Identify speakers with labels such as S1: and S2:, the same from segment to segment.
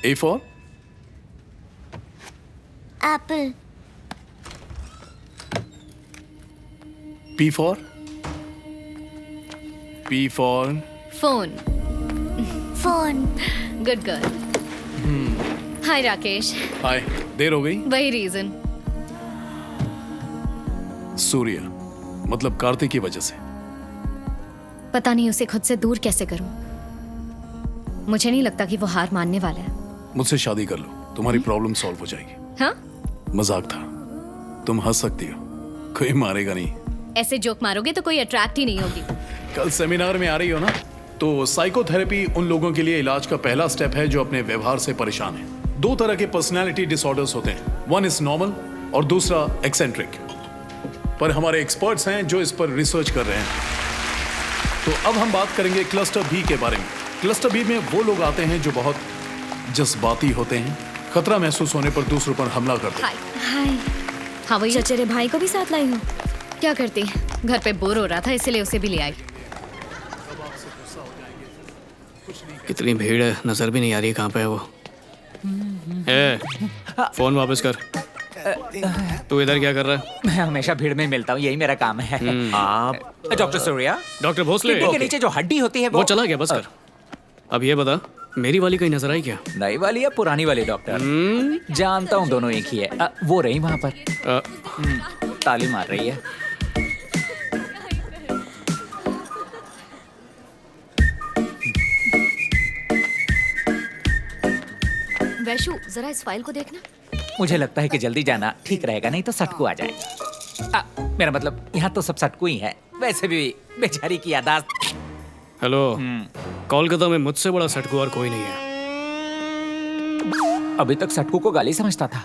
S1: A for
S2: apple,
S1: P for
S3: phone.
S2: phone,
S3: good girl. Hi Rakesh.
S1: Hi. देर हो गई.
S3: वही रीजन.
S1: सूर्य मतलब कार्तिक की वजह से.
S3: पता नहीं उसे खुद से दूर कैसे करूं. मुझे नहीं लगता कि वो हार मानने वाला है.
S1: मुझसे शादी कर लो, तुम्हारी प्रॉब्लम सॉल्व हो जाएगी.
S3: हाँ,
S1: मजाक था. तुम हंस सकती हो, कोई मारेगा नहीं.
S3: ऐसे जोक मारोगे तो कोई अट्रैक्ट ही नहीं होगी.
S1: कल सेमिनार में आ रही हो ना, तो साइकोथेरेपी उन लोगों के लिए इलाज का पहला स्टेप है जो अपने व्यवहार से परेशान है. 2 तरह के पर्सनालिटी डिसऑर्डर्स होते हैं. वन इज नॉर्मल और दूसरा एक्सेंट्रिक. पर हमारे एक्सपर्ट्स हैं जो इस पर रिसर्च कर रहे हैं. तो अब हम बात करेंगे क्लस्टर बी के बारे में. क्लस्टर बी में वो लोग आते हैं जो बहुत जज्बाती होते हैं, खतरा महसूस होने पर दूसरों पर हमला करते हैं.
S3: हाय.
S2: हाय.
S3: हाँ वही.
S2: चचेरे भाई को भी साथ लाई हूँ.
S3: क्या करती, घर पे बोर हो रहा था इसलिए उसे भी ले आई.
S4: कितनी भीड़ है, नजर भी नहीं आ रही कहाँ पे है वो. ए, फोन वापस कर. तू इधर क्या कर रहा है?
S5: मैं हमेशा भीड़ में मिलता हूँ, यही मेरा काम है. आप doctor Surya?
S4: Doctor Bhosale.
S5: Kidney के नीचे जो हड्डी होती है
S4: वो चला गया, बस कर. अब ये बता, मेरी वाली कहीं नजर आई क्या?
S5: नई वाली या पुरानी वाली डॉक्टर? जानता हूँ दोनों एक ही है. वो रही वहाँ पर, ताली मार रही है.
S3: वैशु जरा इस फाइल को देखना.
S5: मुझे लगता है कि जल्दी जाना ठीक रहेगा, नहीं तो सटकू आ जाएगा. मेरा मतलब यहाँ तो सब सटकू ही है. वैसे भी बेचारी की यादाश्त.
S4: हेलो, कोलकाता में मुझसे बड़ा सटकू और कोई नहीं है.
S5: अभी तक सटकू को गाली समझता था.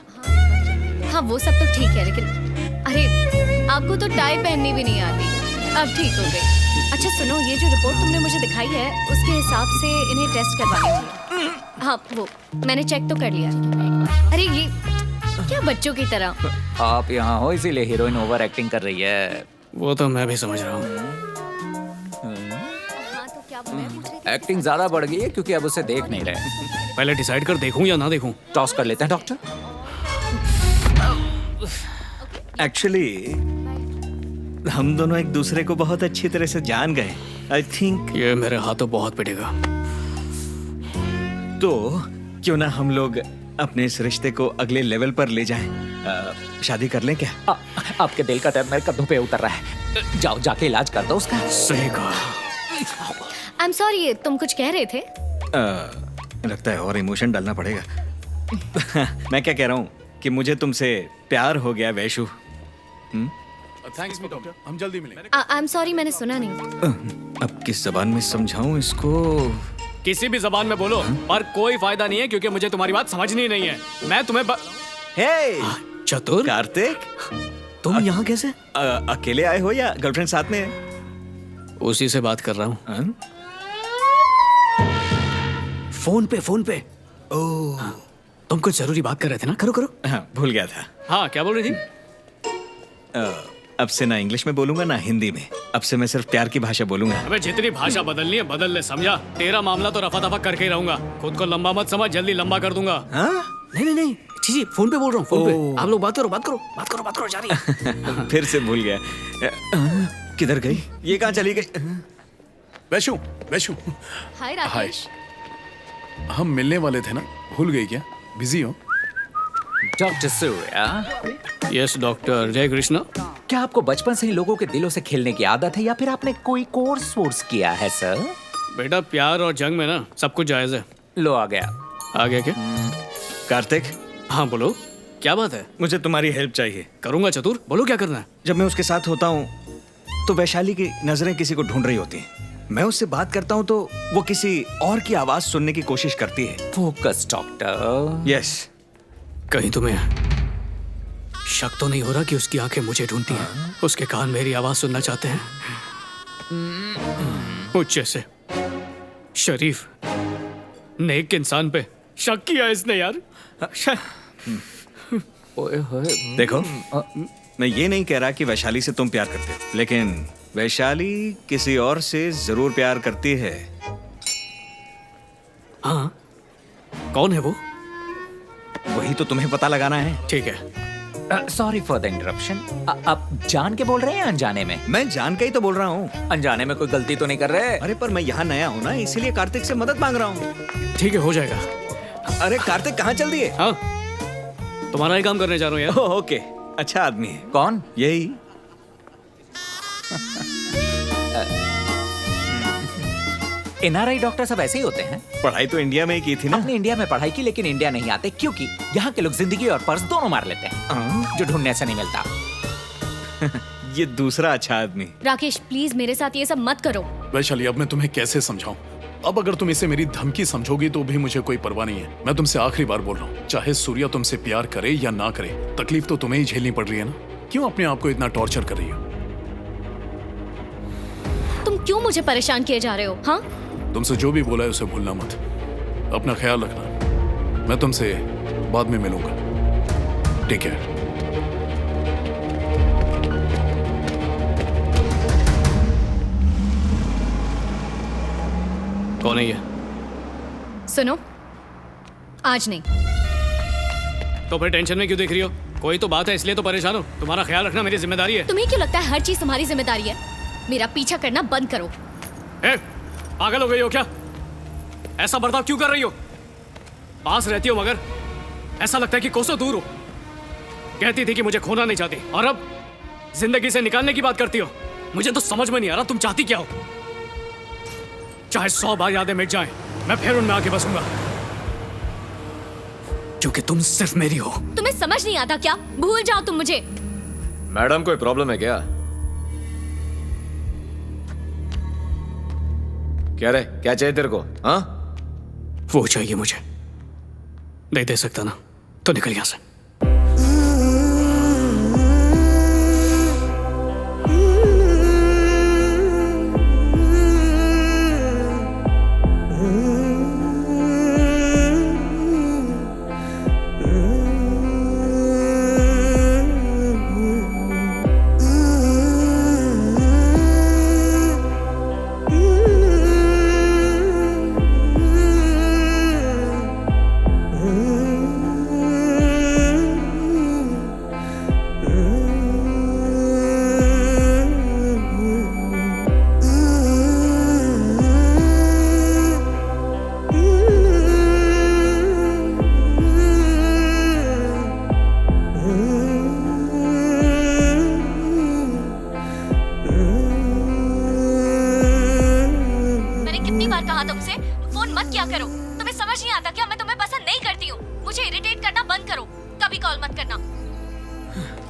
S3: हाँ वो सब तो ठीक है, लेकिन अरे आपको तो टाई पहननी भी नहीं आती. अब ठीक हो गई. अच्छा सुनो, ये जो रिपोर्ट तुमने मुझे दिखाई है उसके हिसाब से इन्हें टेस्ट करवाने चाहिए. हाँ वो मैंने चेक तो कर लिया. अरे ये क्या बच्चों की तरह.
S5: आप यहाँ हो इसीलिए हीरोइन ओवर एक्टिंग कर रही है.
S4: वो तो मैं भी समझ रहा हूँ.
S3: हाँ तो क्या मैं पूछ रही थी.
S5: एक्टिंग ज्यादा बढ़ गई है क्योंकि अब उसे देख नहीं रहे.
S4: पहले डिसाइड कर, देखूं या ना देखूं.
S5: टॉस कर लेते हैं डॉक्टर.
S6: एक्चुअली हम दोनों एक दूसरे को बहुत अच्छी तरह से जान गए. आई थिंक
S4: ये मेरे हाथों बहुत पिटेगा.
S6: तो क्यों ना हम लोग अपने इस रिश्ते को अगले लेवल पर ले जाएं. शादी कर लें क्या?
S5: आपके दिल का दर्द मेरे कंधों पे उतर रहा है. जाओ जाके इलाज कर दो उसका.
S4: सही कहा.
S3: आई एम सॉरी, तुम कुछ कह रहे थे.
S6: लगता है और इमोशन डालना पड़ेगा. मैं क्या कह रहा हूँ कि मुझे तुमसे प्यार हो गया वैशु.
S1: थैंक्स डॉक्टर, हम जल्दी मिलेंगे.
S3: आई एम सॉरी, मैंने सुना नहीं.
S6: अब किस जबान में समझाऊं इसको?
S4: किसी भी जबान में बोलो, पर कोई फायदा नहीं है क्योंकि मुझे तुम्हारी बात समझनी नहीं है. मैं तुम्हें
S6: हे
S4: चतुर,
S6: कार्तिक,
S4: तुम यहाँ कैसे?
S6: अकेले आए हो या गर्लफ्रेंड साथ में है?
S4: उसी से बात कर रहा हूँ.
S6: हाँ?
S4: फोन पे. ओह, तुम कुछ जरूरी बात कर रहे थे ना. करो.
S6: हाँ, भूल गया था.
S4: हाँ, क्या बोल रही थी?
S6: अब से ना इंग्लिश में बोलूंगा ना हिंदी में. अब से मैं सिर्फ प्यार की भाषा बोलूंगा.
S4: अबे जितनी भाषा बदलनी है बदल ले, समझा? तेरा मामला तो रफा दफा करके ही रहूंगा. खुद को लंबा मत समझ, जल्दी लंबा कर दूंगा.
S6: हाँ?
S4: नहीं, जी फोन पे बोल रहा हूँ. फोन पे आप लोग बात करो जा रही है.
S6: फिर से भूल गया. किधर गई? ये कहाँ चली गई?
S1: वैशु.
S3: हाय
S1: हाय.
S3: राकेश.
S1: हम मिलने वाले थे ना, भूल गई क्या? बिजी हो?
S5: Doctor Surya,
S4: yes doctor. जय कृष्णा.
S5: क्या आपको बचपन से ही लोगों के दिलों से खेलने की आदत है या फिर आपने कोई कोर्स किया है सर?
S4: बेटा प्यार और जंग में ना सब कुछ जायज है.
S5: लो आ गया.
S4: आ गया क्या?
S6: कार्तिक,
S4: हाँ बोलो, क्या बात है?
S6: मुझे तुम्हारी हेल्प चाहिए.
S4: करूंगा चतुर, बोलो क्या करना है.
S6: जब मैं उसके साथ होता हूँ तो वैशाली की नजरें किसी को ढूंढ रही होती हैं. मैं उससे बात करता हूँ तो वो किसी और की आवाज सुनने की कोशिश करती है.
S5: Focus doctor.
S6: यस.
S4: कहीं तुम्हें शक तो नहीं हो रहा कि उसकी आंखें मुझे ढूंढती हैं, उसके कान मेरी आवाज सुनना चाहते हैं? मुझ जैसे शरीफ नेक इंसान पे शक किया इसने यार.
S5: ओए होए.
S6: देखो, मैं ये नहीं कह रहा कि वैशाली से तुम प्यार करते हो, लेकिन वैशाली किसी और से जरूर प्यार करती है.
S4: हाँ, कौन है वो?
S6: वही तो तुम्हें पता लगाना है।
S4: ठीक है।
S5: Sorry for the interruption. आप जान के बोल रहे हैं या अनजाने में?
S6: मैं जान के ही तो बोल रहा हूँ।
S5: अनजाने में कोई गलती तो नहीं कर रहे?
S6: अरे पर मैं यहाँ नया हूँ ना, इसीलिए कार्तिक से मदद मांग रहा हूँ।
S4: ठीक है, हो जाएगा।
S6: अरे कार्तिक कहाँ चल दिए?
S4: हाँ, तुम्हारा ही काम करने जा रहा हूँ यार।
S6: ओके, अच्छा आदमी है।
S5: कौन?
S6: यही।
S5: एनआरआई डॉक्टर सब ऐसे ही होते हैं।
S6: पढ़ाई तो इंडिया में ही की थी ना।
S5: अपने इंडिया में पढ़ाई की, लेकिन इंडिया नहीं आते क्योंकि यहाँ के लोग जिंदगी और पर्स दोनों मार लेते हैं, जो ढूंढने से नहीं मिलता।
S6: ये दूसरा अच्छा आदमी।
S3: राकेश प्लीज मेरे साथ ये सब मत करो।
S1: वैशाली, अब मैं तुम्हें कैसे समझाऊं? अब अगर तुम इसे मेरी धमकी समझोगी तो भी मुझे कोई परवाह नहीं है। मैं तुमसे आखिरी बार बोल रहा हूँ, चाहे सूर्या तुमसे प्यार करे या ना करे, तकलीफ तो तुम्हें ही झेलनी पड़ रही है ना। क्यों अपने आप को इतना टॉर्चर कर रही हो?
S3: तुम क्यों मुझे परेशान किए जा रहे हो? हाँ,
S1: तुमसे जो भी बोला है उसे भूलना मत। अपना ख्याल रखना। मैं तुमसे बाद में मिलूंगा। Take care.
S4: कौन है ये?
S3: सुनो, आज नहीं।
S4: तो फिर टेंशन में क्यों देख रही हो? कोई तो बात है इसलिए तो परेशान हो। तुम्हारा ख्याल रखना मेरी जिम्मेदारी है।
S3: तुम्हें क्यों लगता है हर चीज तुम्हारी जिम्मेदारी है? मेरा पीछा करना बंद करो।
S4: पागल हो गई हो क्या? ऐसा बर्ताव क्यों कर रही हो? पास रहती हो मगर ऐसा लगता है कि कोसों दूर हो। कहती थी कि मुझे खोना नहीं चाहती, और अब जिंदगी से निकालने की बात करती हो। मुझे तो समझ में नहीं आ रहा तुम चाहती क्या हो। चाहे 100 बार यादें मिट जाएं, मैं फिर उनमें आके बसूंगा, क्योंकि तुम सिर्फ मेरी हो।
S3: तुम्हें समझ नहीं आता क्या? भूल जाओ तुम मुझे।
S7: मैडम, कोई प्रॉब्लम है क्या? क्या रे, क्या चाहिए तेरे को? हाँ,
S4: वो चाहिए मुझे। नहीं दे सकता ना तो निकल यहां से।
S3: मैंने कितनी बार कहा तुमसे फोन मत किया करो? तुम्हें समझ नहीं आता क्या? मैं तुम्हें पसंद नहीं करती हूँ। मुझे इरिटेट करना बंद करो। कभी कॉल मत करना।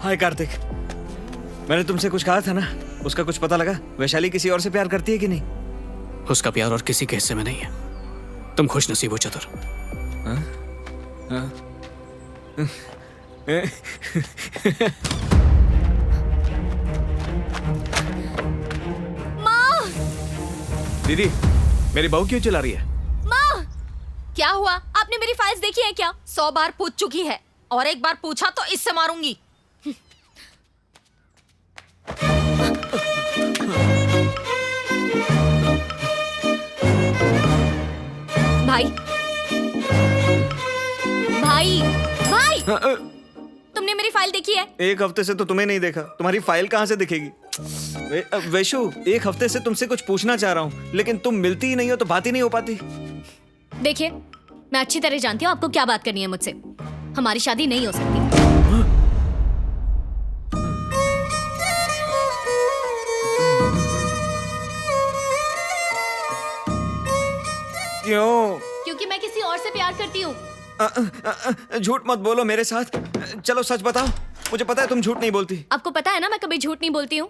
S6: हाय कार्तिक, मैंने तुमसे कुछ कहा था ना, उसका कुछ पता लगा? वैशाली किसी और से प्यार करती है कि नहीं?
S4: उसका प्यार और किसी के हिस्से में नहीं है। तुम खुश नसीब हो चतुर।
S3: माँ!
S6: दीदी, मेरी बहू क्यों चिल्ला रही है?
S3: माँ! क्या हुआ? आपने मेरी फाइल्स देखी है क्या?
S8: 100 बार पूछ चुकी है, और एक बार पूछा तो इससे मारूंगी।
S3: भाई, भाई, भाई! तुमने मेरी फाइल देखी है?
S6: एक हफ्ते से तो तुम्हें नहीं देखा, तुम्हारी फाइल कहाँ से दिखेगी? वैशु, एक हफ्ते से तुमसे कुछ पूछना चाह रहा हूँ, लेकिन तुम मिलती ही नहीं हो तो बात ही नहीं हो पाती।
S3: देखिए, मैं अच्छी तरह जानती हूँ आपको क्या बात करनी है मुझसे। हमारी शादी नहीं हो सकती।
S6: क्यों?
S3: क्योंकि मैं किसी और से प्यार करती हूँ।
S6: झूठ मत बोलो मेरे साथ। चलो सच बताओ। मुझे पता है तुम झूठ नहीं बोलती।
S3: आपको पता है ना मैं कभी झूठ नहीं बोलती हूँ।